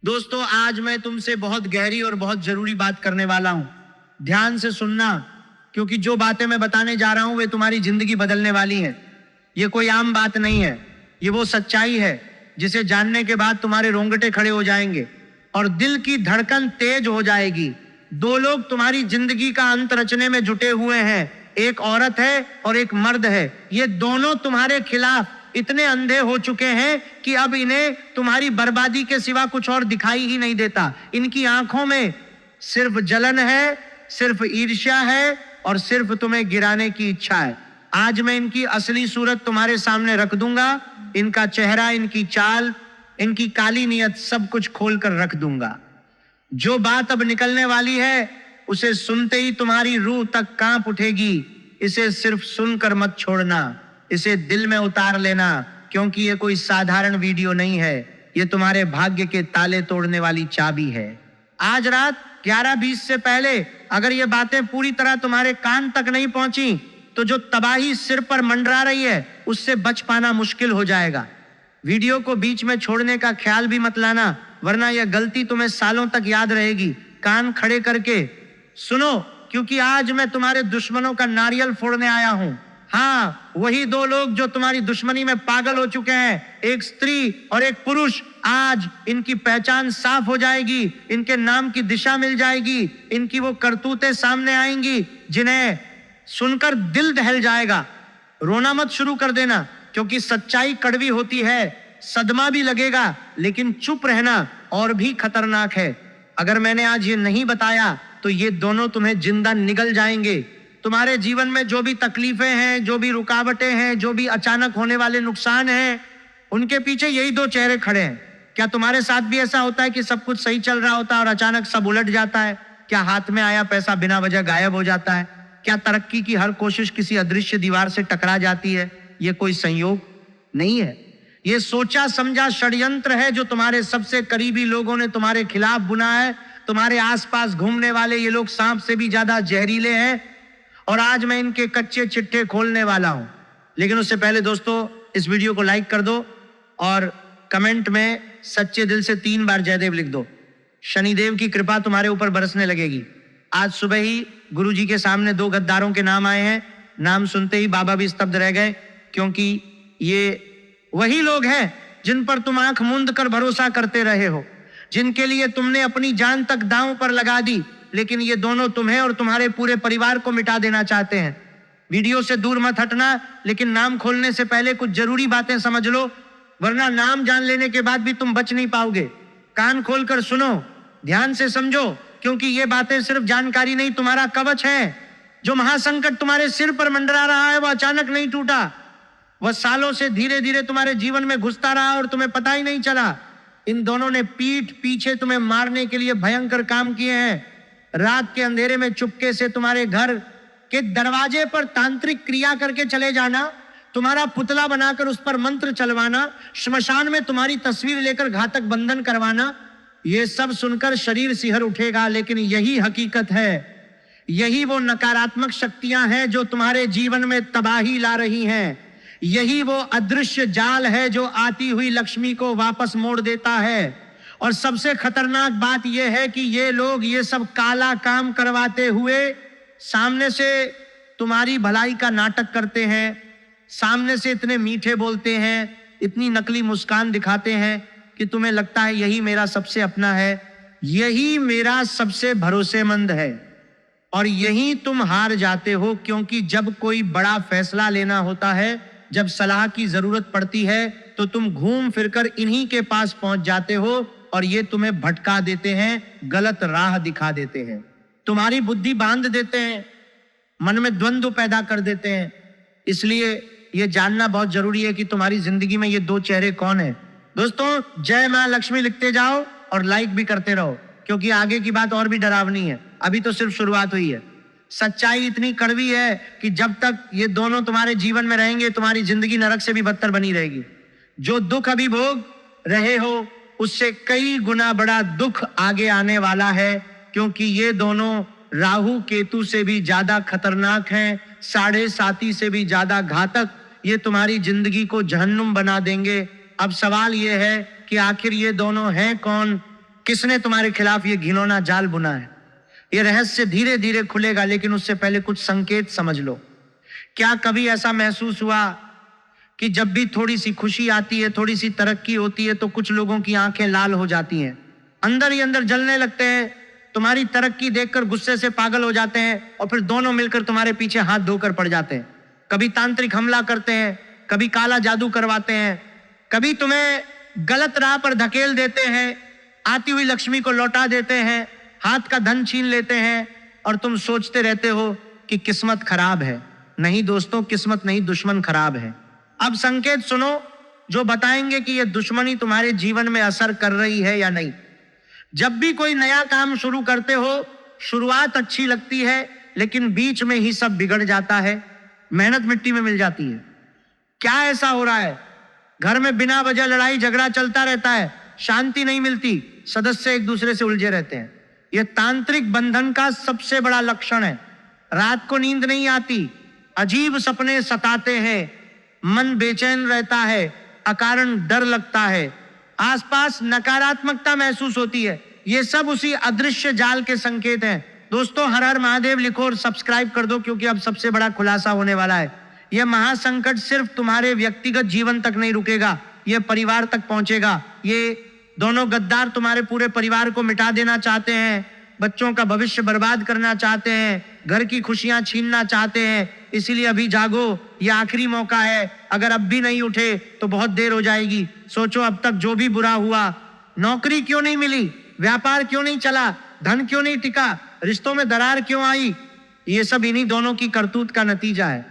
दोस्तों, आज मैं तुमसे बहुत गहरी और बहुत जरूरी बात करने वाला हूं। ध्यान से सुनना, क्योंकि जो बातें मैं बताने जा रहा हूं वे तुम्हारी जिंदगी बदलने वाली हैं। ये कोई आम बात नहीं है, ये वो सच्चाई है जिसे जानने के बाद तुम्हारे रोंगटे खड़े हो जाएंगे और दिल की धड़कन तेज हो जाएगी। दो लोग तुम्हारी जिंदगी का अंत रचने में जुटे हुए हैं, एक औरत है और एक मर्द है। ये दोनों तुम्हारे खिलाफ इतने अंधे हो चुके हैं कि अब इन्हें तुम्हारी बर्बादी के सिवा कुछ और दिखाई ही नहीं देता। इनकी आंखों में सिर्फ जलन है, सिर्फ ईर्ष्या है और सिर्फ तुम्हें गिराने की इच्छा है। आज मैं इनकी असली सूरत तुम्हारे सामने रख दूंगा। इनका चेहरा, इनकी चाल, इनकी काली नीयत, सब कुछ खोल कर रख दूंगा। जो बात अब निकलने वाली है उसे सुनते ही तुम्हारी रूह तक कांप उठेगी। इसे सिर्फ सुनकर मत छोड़ना, इसे दिल में उतार लेना, क्योंकि ये कोई साधारण वीडियो नहीं है, ये तुम्हारे भाग्य के ताले तोड़ने वाली चाबी है। आज रात 11:20 से पहले अगर ये बातें पूरी तरह तुम्हारे कान तक नहीं पहुंची तो जो तबाही सिर पर मंडरा रही है उससे बच पाना मुश्किल हो जाएगा। वीडियो को बीच में छोड़ने का ख्याल भी मत लाना, वरना यह गलती तुम्हें सालों तक याद रहेगी। कान खड़े करके सुनो, क्योंकि आज मैं तुम्हारे दुश्मनों का नारियल फोड़ने आया हूं। हाँ, वही दो लोग जो तुम्हारी दुश्मनी में पागल हो चुके हैं, एक स्त्री और एक पुरुष। आज इनकी पहचान साफ हो जाएगी, इनके नाम की दिशा मिल जाएगी, इनकी वो करतूतें सामने आएंगी जिन्हें सुनकर दिल दहल जाएगा। रोना मत शुरू कर देना, क्योंकि सच्चाई कड़वी होती है, सदमा भी लगेगा, लेकिन चुप रहना और भी खतरनाक है। अगर मैंने आज ये नहीं बताया तो ये दोनों तुम्हें जिंदा निगल जाएंगे। तुम्हारे जीवन में जो भी तकलीफें हैं, जो भी रुकावटें हैं, जो भी अचानक होने वाले नुकसान हैं, उनके पीछे यही दो चेहरे खड़े हैं। क्या तुम्हारे साथ भी ऐसा होता है कि सब कुछ सही चल रहा होता है और अचानक सब उलट जाता है? क्या हाथ में आया पैसा बिना वजह गायब हो जाता है? क्या तरक्की की हर कोशिश किसी अदृश्य दीवार से टकरा जाती है? ये कोई संयोग नहीं है, ये सोचा समझा षड्यंत्र है जो तुम्हारे सबसे करीबी लोगों ने तुम्हारे खिलाफ बुना है। तुम्हारे आसपास घूमने वाले ये लोग सांप से भी ज्यादा जहरीले हैं और आज मैं इनके कच्चे चिट्ठे खोलने वाला हूं। लेकिन उससे पहले दोस्तों, इस वीडियो को लाइक कर दो और कमेंट में सच्चे दिल से 3 बार जयदेव लिख दो। शनिदेव की कृपा तुम्हारे ऊपर बरसने लगेगी। आज सुबह ही गुरुजी के सामने 2 गद्दारों के नाम आए हैं। नाम सुनते ही बाबा भी स्तब्ध रह गए, क्योंकि ये वही लोग हैं जिन पर तुम आंख मूंद कर भरोसा करते रहे हो, जिनके लिए तुमने अपनी जान तक दांव पर लगा दी। लेकिन ये दोनों तुम्हें और तुम्हारे पूरे परिवार को मिटा देना चाहते हैं। वीडियो से दूर मत हटना, लेकिन नाम खोलने से पहले कुछ जरूरी बातें समझ लो, वरना नाम जान लेने के बाद भी तुम बच नहीं पाओगे। कान खोलकर सुनो, ध्यान से समझो, क्योंकि ये बातें सिर्फ जानकारी नहीं, तुम्हारा कवच है। जो महासंकट तुम्हारे सिर पर मंडरा रहा है वो अचानक नहीं टूटा, वह सालों से धीरे धीरे तुम्हारे जीवन में घुसता रहा और तुम्हें पता ही नहीं चला। इन दोनों ने पीठ पीछे तुम्हें मारने के लिए भयंकर काम किए हैं। रात के अंधेरे में चुपके से तुम्हारे घर के दरवाजे पर तांत्रिक क्रिया करके चले जाना, तुम्हारा पुतला बनाकर उस पर मंत्र चलवाना, श्मशान में तुम्हारी तस्वीर लेकर घातक बंधन करवाना। ये सब सुनकर शरीर सिहर उठेगा, लेकिन यही हकीकत है। यही वो नकारात्मक शक्तियां हैं जो तुम्हारे जीवन में तबाही ला रही हैं। यही वो अदृश्य जाल है जो आती हुई लक्ष्मी को वापस मोड़ देता है। और सबसे खतरनाक बात यह है कि ये लोग ये सब काला काम करवाते हुए सामने से तुम्हारी भलाई का नाटक करते हैं, सामने से इतने मीठे बोलते हैं, इतनी नकली मुस्कान दिखाते हैं कि तुम्हें लगता है यही मेरा सबसे अपना है, यही मेरा सबसे भरोसेमंद है। और यही तुम हार जाते हो, क्योंकि जब कोई बड़ा फैसला लेना होता है, जब सलाह की जरूरत पड़ती है, तो तुम घूम फिरकर इन्हीं के पास पहुंच जाते हो और ये तुम्हें भटका देते हैं, गलत राह दिखा देते हैं, तुम्हारी बुद्धि बांध देते हैं, मन में द्वंद्व पैदा कर देते हैं। इसलिए ये जानना बहुत जरूरी है कि तुम्हारी जिंदगी में ये 2 चेहरे कौन है। दोस्तों, जय मां लक्ष्मी लिखते जाओ और लाइक भी करते रहो, क्योंकि आगे की बात और भी डरावनी है। अभी तो सिर्फ शुरुआत हुई है। सच्चाई इतनी कड़वी है कि जब तक ये दोनों तुम्हारे जीवन में रहेंगे, तुम्हारी जिंदगी नरक से भी बदतर बनी रहेगी। जो दुख अभी भोग रहे हो उससे कई गुना बड़ा दुख आगे आने वाला है, क्योंकि ये दोनों राहु केतु से भी ज्यादा खतरनाक हैं, 7.5 से भी ज्यादा घातक। ये तुम्हारी जिंदगी को जहन्नुम बना देंगे। अब सवाल ये है कि आखिर ये दोनों हैं कौन? किसने तुम्हारे खिलाफ ये घिनौना जाल बुना है। ये रहस्य धीरे धीरे खुलेगा, लेकिन उससे पहले कुछ संकेत समझ लो। क्या कभी ऐसा महसूस हुआ कि जब भी थोड़ी सी खुशी आती है, थोड़ी सी तरक्की होती है, तो कुछ लोगों की आंखें लाल हो जाती हैं, अंदर ही अंदर जलने लगते हैं, तुम्हारी तरक्की देखकर गुस्से से पागल हो जाते हैं और फिर दोनों मिलकर तुम्हारे पीछे हाथ धोकर पड़ जाते हैं। कभी तांत्रिक हमला करते हैं, कभी काला जादू करवाते हैं, कभी तुम्हें गलत राह पर धकेल देते हैं, आती हुई लक्ष्मी को लौटा देते हैं, हाथ का धन छीन लेते हैं और तुम सोचते रहते हो कि किस्मत खराब है। नहीं दोस्तों, किस्मत नहीं, दुश्मन खराब है। अब संकेत सुनो जो बताएंगे कि यह दुश्मनी तुम्हारे जीवन में असर कर रही है या नहीं। जब भी कोई नया काम शुरू करते हो, शुरुआत अच्छी लगती है, लेकिन बीच में ही सब बिगड़ जाता है, मेहनत मिट्टी में मिल जाती है। क्या ऐसा हो रहा है? घर में बिना वजह लड़ाई झगड़ा चलता रहता है, शांति नहीं मिलती, सदस्य एक दूसरे से उलझे रहते हैं। यह तांत्रिक बंधन का सबसे बड़ा लक्षण है। रात को नींद नहीं आती, अजीब सपने सताते हैं, मन बेचैन रहता है, अकारण डर लगता है, आसपास नकारात्मकता महसूस होती है। ये सब उसी अदृश्य जाल के संकेत हैं। दोस्तों, हर हर महादेव लिखो और सब्सक्राइब कर दो, क्योंकि अब सबसे बड़ा खुलासा होने वाला है। यह महासंकट सिर्फ तुम्हारे व्यक्तिगत जीवन तक नहीं रुकेगा, यह परिवार तक पहुंचेगा। ये दोनों गद्दार तुम्हारे पूरे परिवार को मिटा देना चाहते हैं, बच्चों का भविष्य बर्बाद करना चाहते हैं, घर की खुशियां छीनना चाहते हैं। इसीलिए अभी जागो, यह आखिरी मौका है। अगर अब भी नहीं उठे तो बहुत देर हो जाएगी। सोचो, अब तक जो भी बुरा हुआ, नौकरी क्यों नहीं मिली, व्यापार क्यों नहीं चला, धन क्यों नहीं टिका, रिश्तों में दरार क्यों आई, ये सब इन्हीं दोनों की करतूत का नतीजा है।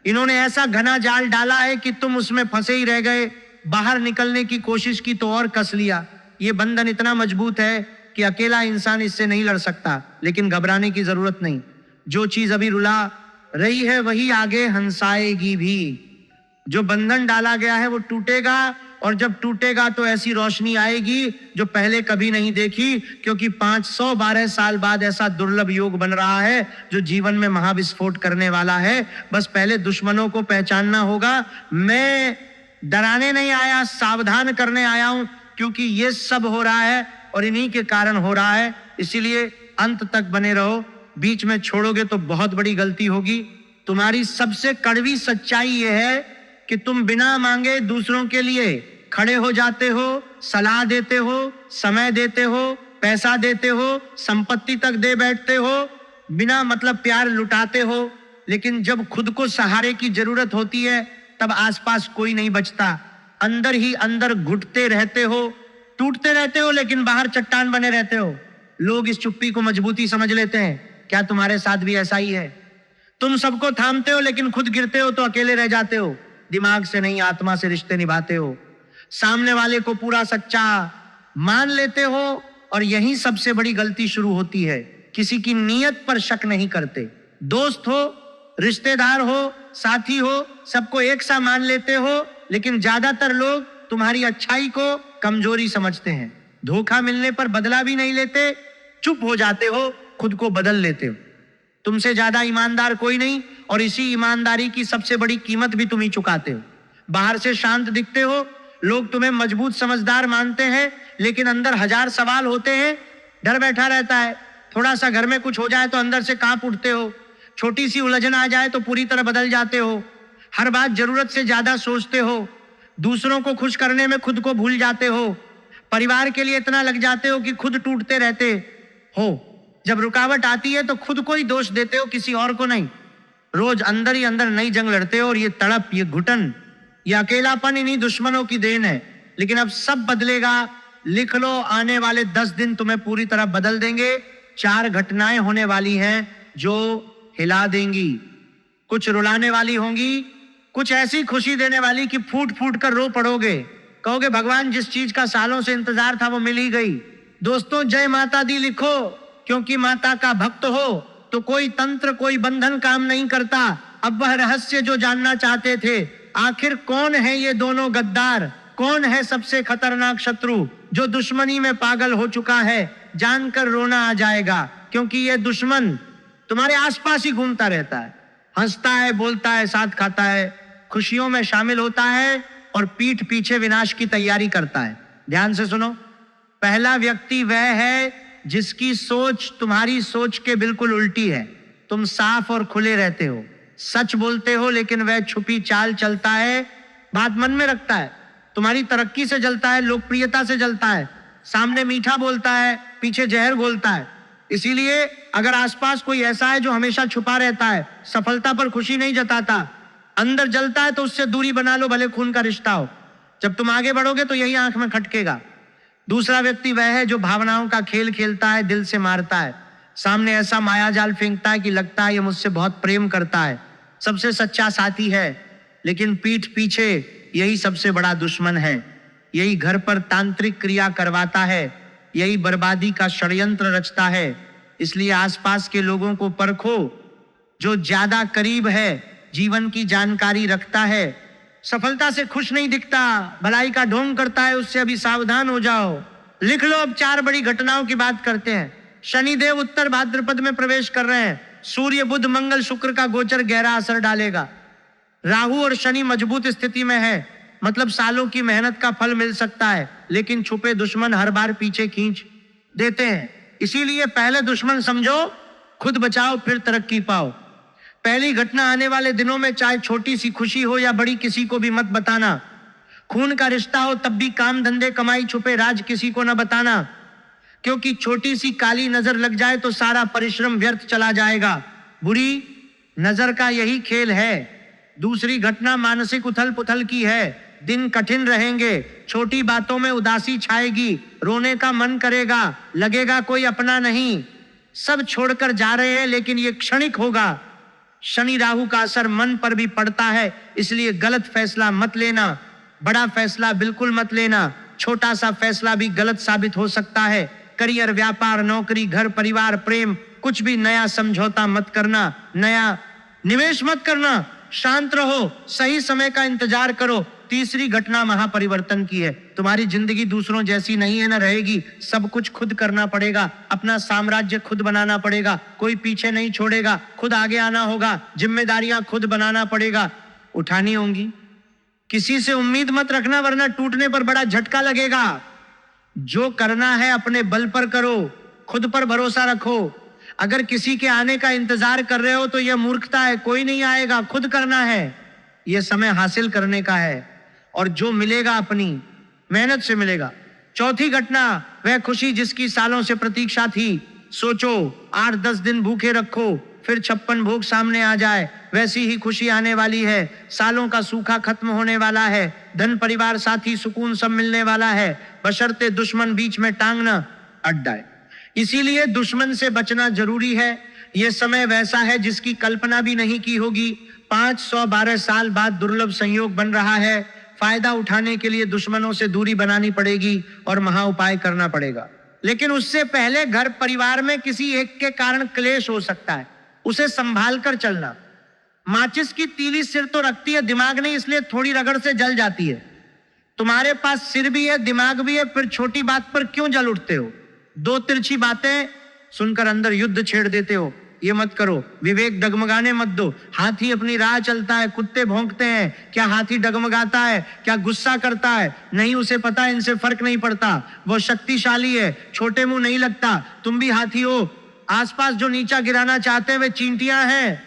इन्होंने ऐसा घना जाल डाला है कि तुम उसमें फंसे ही रह गए। बाहर निकलने की कोशिश की तो और कस लिया। ये बंधन इतना मजबूत है कि अकेला इंसान इससे नहीं लड़ सकता, लेकिन घबराने की जरूरत नहीं। जो चीज अभी रुला रही है वही आगे हंसाएगी भी। जो बंधन डाला गया है वो टूटेगा, और जब टूटेगा तो ऐसी रोशनी आएगी जो पहले कभी नहीं देखी, क्योंकि 512 साल बाद ऐसा दुर्लभ योग बन रहा है जो जीवन में महाविस्फोट करने वाला है। बस पहले दुश्मनों को पहचानना होगा। मैं डराने नहीं आया, सावधान करने आया हूं, क्योंकि ये सब हो रहा है और इन्हीं के कारण हो रहा है। इसीलिए अंत तक बने रहो, बीच में छोड़ोगे तो बहुत बड़ी गलती होगी। तुम्हारी सबसे कड़वी सच्चाई यह है कि तुम बिना मांगे दूसरों के लिए खड़े हो जाते हो, सलाह देते हो, समय देते हो, पैसा देते हो, संपत्ति तक दे बैठते हो, बिना मतलब प्यार लुटाते हो, लेकिन जब खुद को सहारे की जरूरत होती है तब आसपास कोई नहीं बचता। अंदर ही अंदर घुटते रहते हो, टूटते रहते हो, लेकिन बाहर चट्टान बने रहते हो। लोग इस चुप्पी को मजबूती समझ लेते हैं। क्या तुम्हारे साथ भी ऐसा ही है? तुम सबको थामते हो, लेकिन खुद गिरते हो तो अकेले रह जाते हो। दिमाग से नहीं, आत्मा से रिश्ते निभाते हो। सामने वाले को पूरा सच्चा मान लेते हो, और यही सबसे बड़ी गलती शुरू होती है। किसी की नीयत पर शक नहीं करते। दोस्त हो, रिश्तेदार हो, साथी हो, सबको एक सा मान लेते हो, लेकिन ज्यादातर लोग तुम्हारी अच्छाई को कमजोरी समझते हैं। धोखा मिलने पर बदला भी नहीं लेते, चुप हो जाते हो, खुद को बदल लेते हो। तुमसे ज्यादा ईमानदार कोई नहीं, और इसी ईमानदारी की सबसे बड़ी कीमत भी तुम ही चुकाते हो। बाहर से शांत दिखते हो, लोग तुम्हें मजबूत समझदार मानते हैं, लेकिन अंदर हजार सवाल होते हैं, डर बैठा रहता है। थोड़ा सा घर में कुछ हो जाए तो अंदर से कांप उठते हो, छोटी सी उलझन आ जाए तो पूरी तरह बदल जाते हो, हर बात जरूरत से ज्यादा सोचते हो, दूसरों को खुश करने में खुद को भूल जाते हो, परिवार के लिए इतना लग जाते हो कि खुद टूटते रहते हो। जब रुकावट आती है तो खुद को ही दोष देते हो, किसी और को नहीं। रोज अंदर ही अंदर नई जंग लड़ते हो, और ये तड़प, ये घुटन, ये अकेलापन इन्हीं दुश्मनों की देन है। लेकिन अब सब बदलेगा। लिख लो, आने वाले 10 दिन तुम्हें पूरी तरह बदल देंगे। 4 घटनाएं होने वाली हैं जो हिला देंगी। कुछ रुलाने वाली होंगी, कुछ ऐसी खुशी देने वाली कि फूट फूट कर रो पड़ोगे, कहोगे भगवान जिस चीज का सालों से इंतजार था वो मिल ही गई। दोस्तों, जय माता दी लिखो, क्योंकि माता का भक्त हो तो कोई तंत्र, कोई बंधन काम नहीं करता। अब वह रहस्य जो जानना चाहते थे, आखिर कौन है ये दोनों गद्दार, कौन है सबसे खतरनाक शत्रु जो दुश्मनी में पागल हो चुका है, जानकर रोना आ जाएगा। क्योंकि ये दुश्मन तुम्हारे आसपास ही घूमता रहता है, हंसता है, बोलता है, साथ खाता है, खुशियों में शामिल होता है, और पीठ पीछे विनाश की तैयारी करता है। ध्यान से सुनो, पहला व्यक्ति वह है जिसकी सोच तुम्हारी सोच के बिल्कुल उल्टी है। तुम साफ और खुले रहते हो, सच बोलते हो, लेकिन वह छुपी चाल चलता है, बात मन में रखता है, तुम्हारी तरक्की से जलता है, लोकप्रियता से जलता है, सामने मीठा बोलता है, पीछे जहर बोलता है। इसीलिए अगर आसपास कोई ऐसा है जो हमेशा छुपा रहता है, सफलता पर खुशी नहीं जताता, अंदर जलता है, तो उससे दूरी बना लो, भले खून का रिश्ता हो। जब तुम आगे बढ़ोगे तो यही आंख में खटकेगा। दूसरा व्यक्ति वह है जो भावनाओं का खेल खेलता है, दिल से मारता है, सामने ऐसा मायाजाल फेंकता है कि लगता है ये मुझसे बहुत प्रेम करता है, सबसे सच्चा साथी है, लेकिन पीठ पीछे यही सबसे बड़ा दुश्मन है। यही घर पर तांत्रिक क्रिया करवाता है, यही बर्बादी का षड्यंत्र रचता है। इसलिए आसपास के लोगों को परखो, जो ज्यादा करीब है, जीवन की जानकारी रखता है, सफलता से खुश नहीं दिखता, भलाई का ढोंग करता है, उससे अभी सावधान हो जाओ। लिख लो, अब 4 बड़ी घटनाओं की बात करते हैं। शनिदेव उत्तर भाद्रपद में प्रवेश कर रहे हैं। सूर्य बुध मंगल शुक्र का गोचर गहरा असर डालेगा। राहु और शनि मजबूत स्थिति में है, मतलब सालों की मेहनत का फल मिल सकता है, लेकिन छुपे दुश्मन हर बार पीछे खींच देते हैं। इसीलिए पहले दुश्मन समझो, खुद बचाओ, फिर तरक्की पाओ। पहली घटना, आने वाले दिनों में चाहे छोटी सी खुशी हो या बड़ी, किसी को भी मत बताना। खून का रिश्ता हो तब भी काम धंधे कमाई छुपे राज किसी को न बताना, क्योंकि छोटी सी काली नजर लग जाए तो सारा परिश्रम व्यर्थ चला जाएगा। बुरी नजर का यही खेल है। दूसरी घटना मानसिक उथल पुथल की है। दिन कठिन रहेंगे, छोटी बातों में उदासी छाएगी, रोने का मन करेगा, लगेगा कोई अपना नहीं, सब छोड़कर जा रहे हैं, लेकिन ये क्षणिक होगा। शनि राहु का असर मन पर भी पड़ता है, इसलिए गलत फैसला मत लेना, बड़ा फैसला बिल्कुल मत लेना, छोटा सा फैसला भी गलत साबित हो सकता है। करियर, व्यापार, नौकरी, घर, परिवार, प्रेम, कुछ भी नया समझौता मत करना, नया निवेश मत करना। शांत रहो, सही समय का इंतजार करो। तीसरी घटना महापरिवर्तन की है। तुम्हारी जिंदगी दूसरों जैसी नहीं है, ना रहेगी। सब कुछ खुद करना पड़ेगा, अपना साम्राज्य खुद बनाना पड़ेगा, कोई पीछे नहीं छोड़ेगा, खुद आगे आना होगा, जिम्मेदारियां खुद बनाना पड़ेगा, उठानी होंगी। किसी से उम्मीद मत रखना, वरना टूटने पर बड़ा झटका लगेगा। जो करना है अपने बल पर करो, खुद पर भरोसा रखो। अगर किसी के आने का इंतजार कर रहे हो तो यह मूर्खता है, कोई नहीं आएगा, खुद करना है। यह समय हासिल करने का है, और जो मिलेगा अपनी मेहनत से मिलेगा। चौथी घटना, वह खुशी जिसकी सालों से प्रतीक्षा थी। सोचो, 8-10 दिन भूखे रखो, फिर 56 भोग सामने आ जाए, वैसी ही खुशी आने वाली है। सालों का सूखा खत्म होने वाला है, धन, परिवार, साथी, सुकून सब मिलने वाला है, बशर्ते दुश्मन बीच में टांग न अड़ जाए। इसीलिए दुश्मन से बचना जरूरी है। यह समय वैसा है जिसकी कल्पना भी नहीं की होगी। 512 साल बाद दुर्लभ संयोग बन रहा है। फायदा उठाने के लिए दुश्मनों से दूरी बनानी पड़ेगी और महा उपाय करना पड़ेगा। लेकिन उससे पहले घर परिवार में किसी एक के कारण क्लेश हो सकता है, उसे संभाल कर चलना। माचिस की तीली सिर तो रखती है, दिमाग नहीं, इसलिए थोड़ी रगड़ से जल जाती है। तुम्हारे पास सिर भी है, दिमाग भी है, फिर छोटी बात पर क्यों जल उठते हो? 2 तिरछी बातें सुनकर अंदर युद्ध छेड़ देते हो। ये मत करो। विवेक डगमगाने मत दो। हाथी अपनी राह चलता है, कुत्ते भौंकते हैं, क्या हाथी डगमगाता है? क्या गुस्सा करता है? नहीं, उसे पता है इनसे फर्क नहीं पड़ता, वो शक्तिशाली है, छोटे मुंह नहीं लगता। तुम भी हाथी हो। आसपास जो नीचा गिराना चाहते हैं वे चींटियां हैं,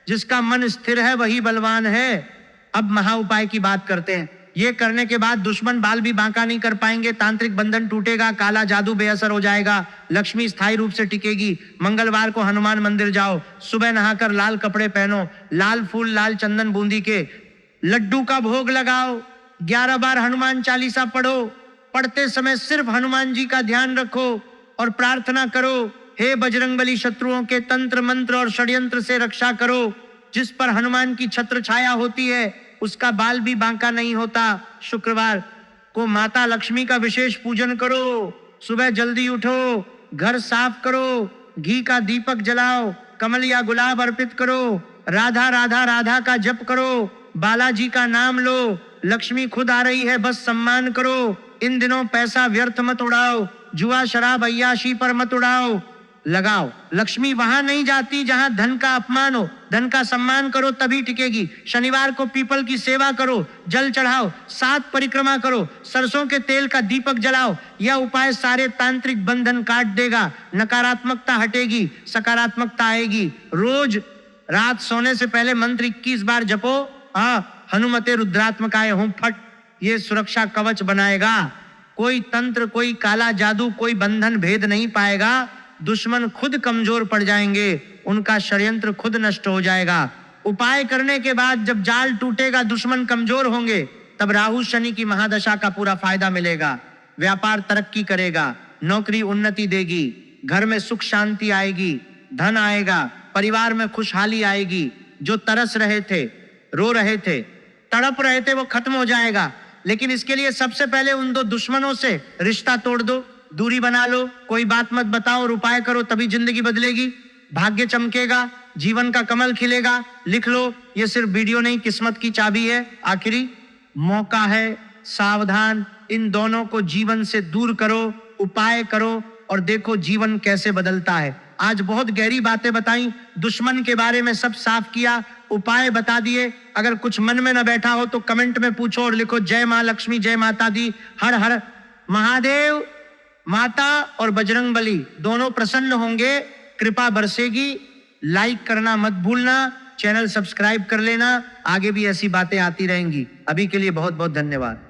जिसका मन स्थिर है वही बलवान है। अब महा उपाय की बात करते हैं। ये करने के बाद दुश्मन बाल भी बांका नहीं कर पाएंगे, तांत्रिक बंधन टूटेगा, काला जादू बेअसर हो जाएगा, लक्ष्मी स्थायी रूप से टिकेगी। मंगलवार को हनुमान मंदिर जाओ, सुबह नहाकर लाल कपड़े पहनो, लाल फूल, लाल चंदन, बूंदी के लड्डू का भोग लगाओ, 11 बार हनुमान चालीसा पढ़ो। पढ़ते समय सिर्फ हनुमान जी का ध्यान रखो और प्रार्थना करो, हे बजरंगबली, शत्रुओं के तंत्र मंत्र और षड्यंत्र से रक्षा करो। जिस पर हनुमान की छत्र छाया होती है उसका बाल भी बांका नहीं होता। शुक्रवार को माता लक्ष्मी का विशेष पूजन करो। सुबह जल्दी उठो, घर साफ करो, घी का दीपक जलाओ, कमल या गुलाब अर्पित करो, राधा राधा राधा का जप करो, बालाजी का नाम लो, लक्ष्मी खुद आ रही है, बस सम्मान करो। इन दिनों पैसा व्यर्थ मत उड़ाओ, जुआ शराब अय्याशी पर मत उड़ाओ। लगाओ। लक्ष्मी वहां नहीं जाती जहां धन का अपमान हो, धन का सम्मान करो तभी टिकेगी। शनिवार को पीपल की सेवा करो, जल चढ़ाओ, 7 परिक्रमा करो, सरसों के तेल का दीपक जलाओ। यह उपाय सारे तांत्रिक बंधन काट देगा, नकारात्मकता हटेगी, सकारात्मकता आएगी। रोज रात सोने से पहले मंत्र 21 बार जपो। हनुमते रुद्रात्मकाय होम फट, ये सुरक्षा कवच बनाएगा। कोई तंत्र, कोई काला जादू, कोई बंधन भेद नहीं पाएगा। दुश्मन खुद कमजोर पड़ जाएंगे, उनका षड्यंत्र खुद नष्ट हो जाएगा। उपाय करने के बाद जब जाल टूटेगा, दुश्मन कमजोर होंगे, तब राहु शनि की महादशा का पूरा फायदा मिलेगा। व्यापार तरक्की करेगा, नौकरी उन्नति देगी, घर में सुख शांति आएगी, धन आएगा, परिवार में खुशहाली आएगी। जो तरस रहे थे, रो रहे थे, तड़प रहे थे, वो खत्म हो जाएगा। लेकिन इसके लिए सबसे पहले उन 2 दुश्मनों से रिश्ता तोड़ दो, दूरी बना लो, कोई बात मत बताओ और उपाय करो, तभी जिंदगी बदलेगी, भाग्य चमकेगा, जीवन का कमल खिलेगा। लिख लो, ये सिर्फ वीडियो नहीं, किस्मत की चाबी है। आखिरी मौका है, सावधान। इन दोनों को जीवन से दूर करो, उपाय करो और देखो जीवन कैसे बदलता है। आज बहुत गहरी बातें बताई, दुश्मन के बारे में सब साफ किया, उपाय बता दिए। अगर कुछ मन में न बैठा हो तो कमेंट में पूछो और लिखो जय मां लक्ष्मी, जय माता दी, हर हर महादेव। माता और बजरंग बली दोनों प्रसन्न होंगे, कृपा बरसेगी। लाइक करना मत भूलना, चैनल सब्सक्राइब कर लेना, आगे भी ऐसी बातें आती रहेंगी। अभी के लिए बहुत बहुत धन्यवाद।